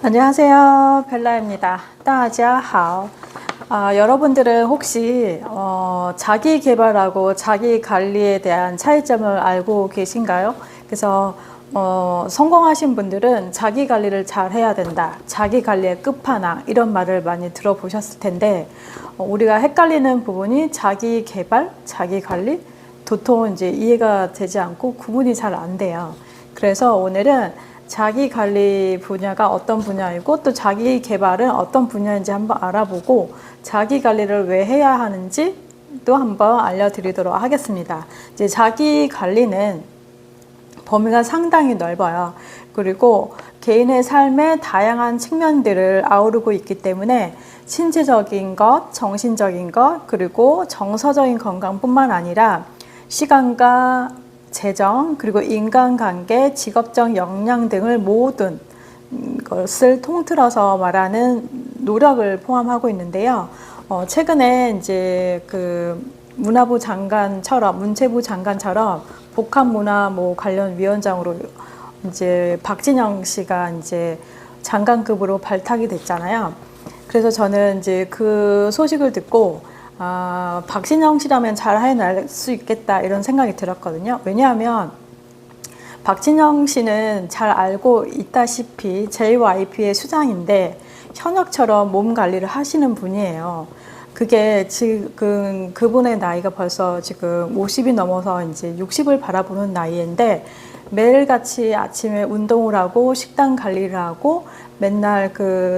안녕하세요. 벨라입니다. 大家好. 여러분들은 혹시 자기 개발하고 자기 관리에 대한 차이점을 알고 계신가요? 그래서 성공하신 분들은 자기 관리를 잘 해야 된다. 자기 관리의 끝판왕 이런 말을 많이 들어보셨을 텐데 우리가 헷갈리는 부분이 자기 개발, 자기 관리 도통 이제 이해가 되지 않고 구분이 잘 안 돼요. 그래서 오늘은 자기 관리 분야가 어떤 분야이고 또 자기 개발은 어떤 분야인지 한번 알아보고 자기 관리를 왜 해야 하는지 또 한번 알려드리도록 하겠습니다. 이제 자기 관리는 범위가 상당히 넓어요. 그리고 개인의 삶의 다양한 측면들을 아우르고 있기 때문에 신체적인 것, 정신적인 것, 그리고 정서적인 건강뿐만 아니라 시간과 재정, 그리고 인간관계, 직업적 역량 등을 모든 것을 통틀어서 말하는 노력을 포함하고 있는데요. 최근에 이제 문화부 장관처럼, 문체부 장관처럼 복합문화 관련 위원장으로 이제 박진영 씨가 이제 장관급으로 발탁이 됐잖아요. 그래서 저는 이제 그 소식을 듣고 박진영 씨라면 잘 해낼 수 있겠다 이런 생각이 들었거든요. 왜냐하면 박진영 씨는 잘 알고 있다시피 JYP의 수장인데 현역처럼 몸 관리를 하시는 분이에요. 그게 지금 그분의 나이가 벌써 지금 50이 넘어서 이제 60을 바라보는 나이인데 매일같이 아침에 운동을 하고 식단 관리를 하고 맨날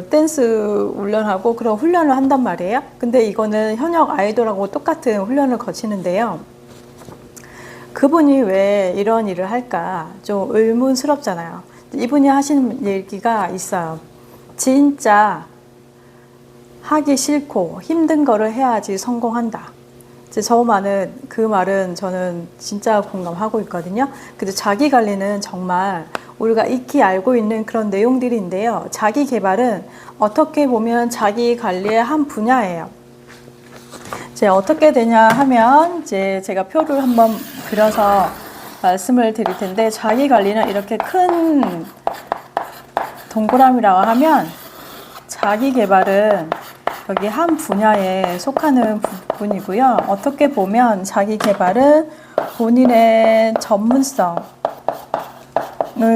댄스 훈련하고 그런 훈련을 한단 말이에요. 근데 이거는 현역 아이돌하고 똑같은 훈련을 거치는데요. 그분이 왜 이런 일을 할까 좀 의문스럽잖아요. 이분이 하시는 얘기가 있어요. 진짜 하기 싫고 힘든 거를 해야지 성공한다. 그 말은 저는 진짜 공감하고 있거든요. 근데 자기 관리는 정말 우리가 익히 알고 있는 그런 내용들인데요. 자기 개발은 어떻게 보면 자기 관리의 한 분야예요. 이제 어떻게 되냐 하면 이제 제가 표를 한번 그려서 말씀을 드릴 텐데 자기 관리는 이렇게 큰 동그라미라고 하면 자기 개발은 여기 한 분야에 속하는 부분이고요. 어떻게 보면 자기 개발은 본인의 전문성을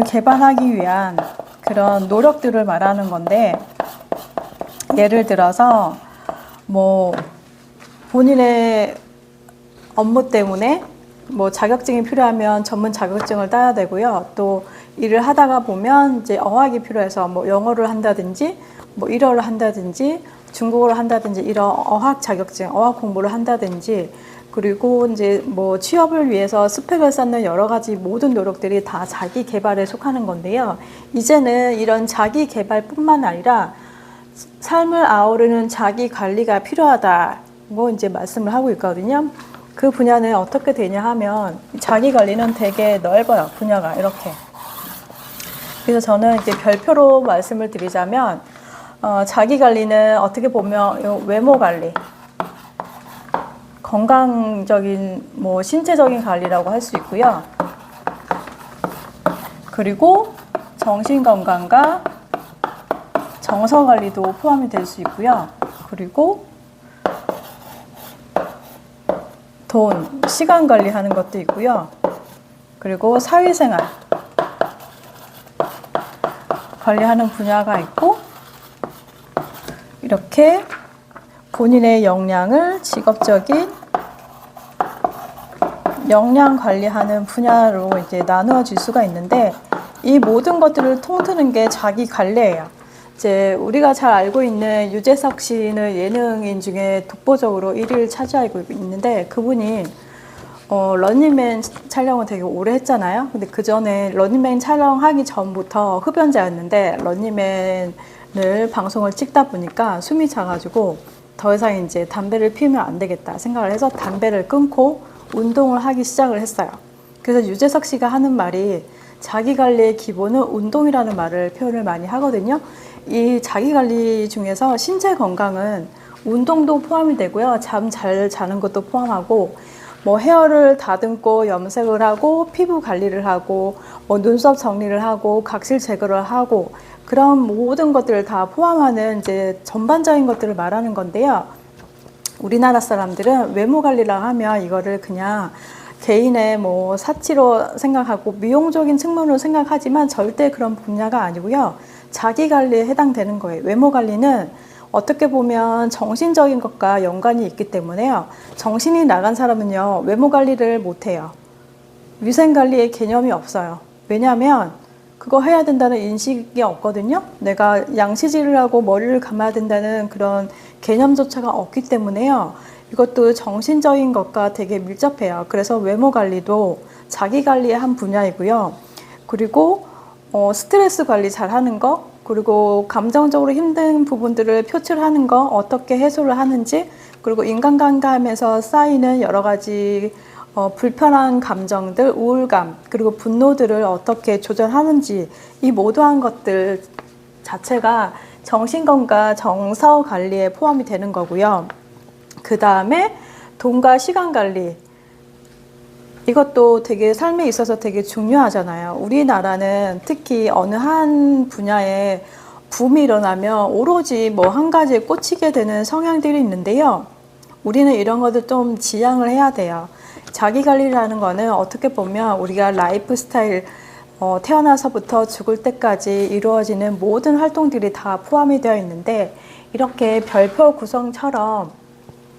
개발하기 위한 그런 노력들을 말하는 건데 예를 들어서 본인의 업무 때문에 자격증이 필요하면 전문 자격증을 따야 되고요. 또 일을 하다가 보면 이제 어학이 필요해서 영어를 한다든지 일어를 한다든지 중국어를 한다든지 이런 어학 자격증, 어학 공부를 한다든지 그리고 이제 취업을 위해서 스펙을 쌓는 여러 가지 모든 노력들이 다 자기 개발에 속하는 건데요. 이제는 이런 자기 개발뿐만 아니라 삶을 아우르는 자기 관리가 필요하다고 이제 말씀을 하고 있거든요. 그 분야는 어떻게 되냐 하면 자기 관리는 되게 넓어요. 분야가 이렇게. 그래서 저는 이제 별표로 말씀을 드리자면 자기 관리는 어떻게 보면 외모 관리, 건강적인 신체적인 관리라고 할 수 있고요. 그리고 정신 건강과 정서 관리도 포함이 될 수 있고요. 그리고 돈, 시간 관리하는 것도 있고요. 그리고 사회생활 관리하는 분야가 있고 이렇게 본인의 역량을 직업적인 역량 관리하는 분야로 이제 나누어질 수가 있는데 이 모든 것들을 통틀는 게 자기 관리예요. 이제 우리가 잘 알고 있는 유재석 씨는 예능인 중에 독보적으로 1위를 차지하고 있는데 그분이 런닝맨 촬영을 되게 오래 했잖아요. 근데 그 전에 런닝맨 촬영하기 전부터 흡연자였는데 런닝맨을 방송을 찍다 보니까 숨이 차가지고 더 이상 이제 담배를 피우면 안 되겠다 생각을 해서 담배를 끊고 운동을 하기 시작을 했어요. 그래서 유재석 씨가 하는 말이 자기 관리의 기본은 운동이라는 말을 표현을 많이 하거든요. 이 자기 관리 중에서 신체 건강은 운동도 포함이 되고요. 잠 잘 자는 것도 포함하고 헤어를 다듬고 염색을 하고 피부 관리를 하고 눈썹 정리를 하고 각질 제거를 하고 그런 모든 것들을 다 포함하는 이제 전반적인 것들을 말하는 건데요. 우리나라 사람들은 외모 관리라 하면 이거를 그냥 개인의 뭐 사치로 생각하고 미용적인 측면으로 생각하지만 절대 그런 분야가 아니고요. 자기 관리에 해당되는 거예요. 외모 관리는 어떻게 보면 정신적인 것과 연관이 있기 때문에요. 정신이 나간 사람은요, 외모 관리를 못 해요. 위생 관리의 개념이 없어요. 왜냐하면 그거 해야 된다는 인식이 없거든요. 내가 양치질을 하고 머리를 감아야 된다는 그런 개념조차가 없기 때문에요. 이것도 정신적인 것과 되게 밀접해요. 그래서 외모 관리도 자기 관리의 한 분야이고요. 그리고 스트레스 관리 잘 하는 거, 그리고 감정적으로 힘든 부분들을 표출하는 거, 어떻게 해소를 하는지, 그리고 인간관계하면서 쌓이는 여러 가지 불편한 감정들, 우울감, 그리고 분노들을 어떻게 조절하는지, 이 모두한 것들 자체가 정신건강 정서 관리에 포함이 되는 거고요. 그 다음에 돈과 시간 관리. 이것도 되게 삶에 있어서 되게 중요하잖아요. 우리나라는 특히 어느 한 분야에 붐이 일어나면 오로지 뭐 한 가지에 꽂히게 되는 성향들이 있는데요. 우리는 이런 것들 좀 지양을 해야 돼요. 자기 관리라는 거는 어떻게 보면 우리가 라이프 스타일, 태어나서부터 죽을 때까지 이루어지는 모든 활동들이 다 포함이 되어 있는데, 이렇게 별표 구성처럼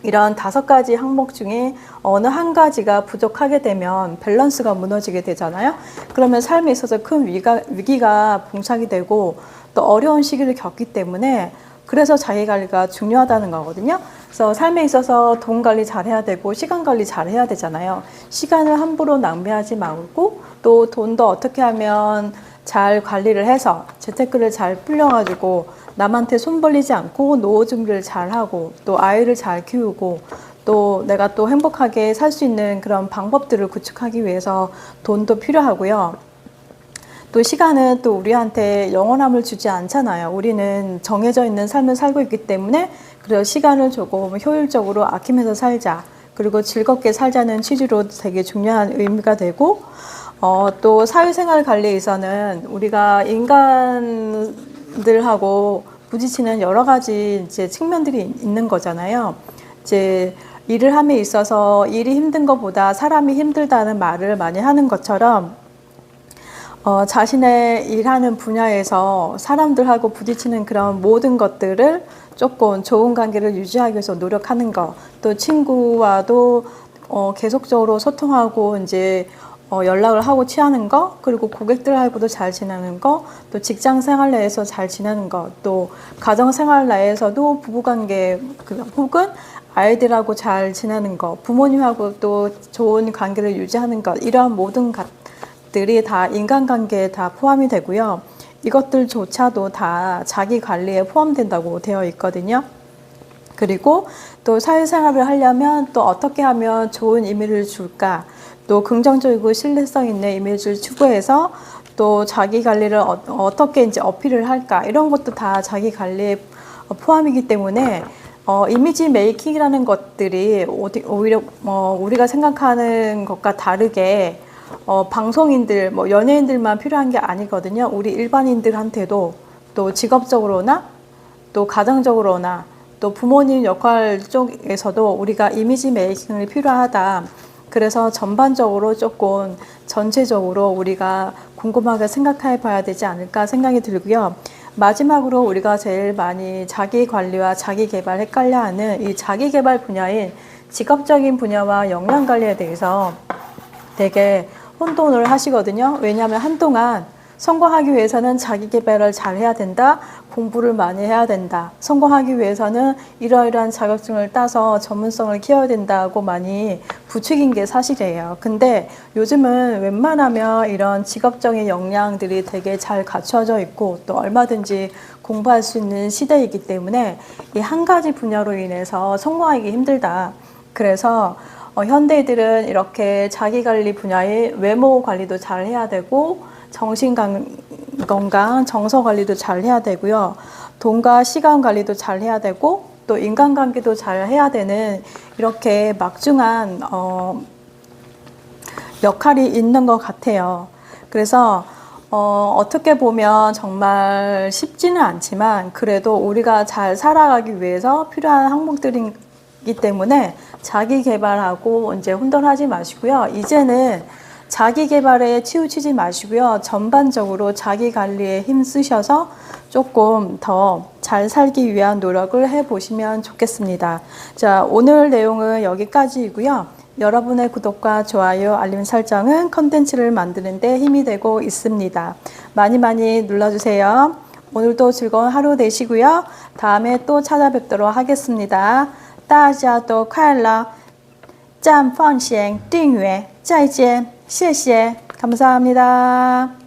이런 5가지 항목 중에 어느 한 가지가 부족하게 되면 밸런스가 무너지게 되잖아요. 그러면 삶에 있어서 큰 위기가 봉착이 되고 또 어려운 시기를 겪기 때문에, 그래서 자기 관리가 중요하다는 거거든요. 그래서 삶에 있어서 돈 관리 잘 해야 되고 시간 관리 잘 해야 되잖아요. 시간을 함부로 낭비하지 말고, 또 돈도 어떻게 하면 잘 관리를 해서 재테크를 잘 불려가지고 남한테 손 벌리지 않고 노후 준비를 잘 하고, 또 아이를 잘 키우고, 또 내가 또 행복하게 살 수 있는 그런 방법들을 구축하기 위해서 돈도 필요하고요. 또 시간은 또 우리한테 영원함을 주지 않잖아요. 우리는 정해져 있는 삶을 살고 있기 때문에, 그래서 시간을 조금 효율적으로 아끼면서 살자, 그리고 즐겁게 살자는 취지로 되게 중요한 의미가 되고, 또 사회생활 관리에서는 우리가 인간들하고 부딪히는 여러 가지 이제 측면들이 있는 거잖아요. 이제 일을 함에 있어서 일이 힘든 것보다 사람이 힘들다는 말을 많이 하는 것처럼, 자신의 일하는 분야에서 사람들하고 부딪히는 그런 모든 것들을 조금 좋은 관계를 유지하기 위해서 노력하는 것, 또 친구와도 계속적으로 소통하고 이제 연락을 하고 취하는 거, 그리고 고객들하고도 잘 지내는 거, 또 직장 생활 내에서 잘 지내는 것, 또 가정 생활 내에서도 부부관계 혹은 아이들하고 잘 지내는 것, 부모님하고 또 좋은 관계를 유지하는 것, 이러한 모든 것들이 다 인간관계에 다 포함이 되고요. 이것들조차도 다 자기 관리에 포함된다고 되어 있거든요. 그리고 또 사회생활을 하려면 또 어떻게 하면 좋은 이미지를 줄까, 또 긍정적이고 신뢰성 있는 이미지를 추구해서 또 자기 관리를 어떻게 이제 어필을 할까, 이런 것도 다 자기 관리에 포함이기 때문에 이미지 메이킹이라는 것들이 오히려 우리가 생각하는 것과 다르게 방송인들, 뭐 연예인들만 필요한 게 아니거든요. 우리 일반인들한테도, 또 직업적으로나 또 가정적으로나 또 부모님 역할 쪽에서도 우리가 이미지 메이킹이 필요하다. 그래서 전반적으로 조금 전체적으로 우리가 곰곰하게 생각해 봐야 되지 않을까 생각이 들고요. 마지막으로 우리가 제일 많이 자기 관리와 자기 개발 헷갈려 하는 이 자기 개발 분야인 직업적인 분야와 역량 관리에 대해서 되게 혼돈을 하시거든요. 왜냐하면 한동안 성공하기 위해서는 자기 개발을 잘 해야 된다, 공부를 많이 해야 된다, 성공하기 위해서는 이러이러한 자격증을 따서 전문성을 키워야 된다고 많이 부추긴 게 사실이에요. 근데 요즘은 웬만하면 이런 직업적인 역량들이 되게 잘 갖춰져 있고, 또 얼마든지 공부할 수 있는 시대이기 때문에 이 한 가지 분야로 인해서 성공하기 힘들다. 그래서 현대인들은 이렇게 자기관리 분야의 외모 관리도 잘 해야 되고, 정신건강, 정서관리도 잘 해야 되고요. 돈과 시간 관리도 잘 해야 되고, 또 인간관계도 잘 해야 되는 이렇게 막중한 역할이 있는 것 같아요. 그래서 어떻게 보면 정말 쉽지는 않지만 그래도 우리가 잘 살아가기 위해서 필요한 항목들이기 때문에 자기 개발하고 이제 혼돈하지 마시고요. 이제는 자기 개발에 치우치지 마시고요. 전반적으로 자기 관리에 힘 쓰셔서 조금 더 잘 살기 위한 노력을 해 보시면 좋겠습니다. 자, 오늘 내용은 여기까지이고요. 여러분의 구독과 좋아요, 알림 설정은 컨텐츠를 만드는 데 힘이 되고 있습니다. 많이 많이 눌러주세요. 오늘도 즐거운 하루 되시고요. 다음에 또 찾아뵙도록 하겠습니다. 大家都快乐，赞、放、闲、订阅，再见，谢谢，감사합니다.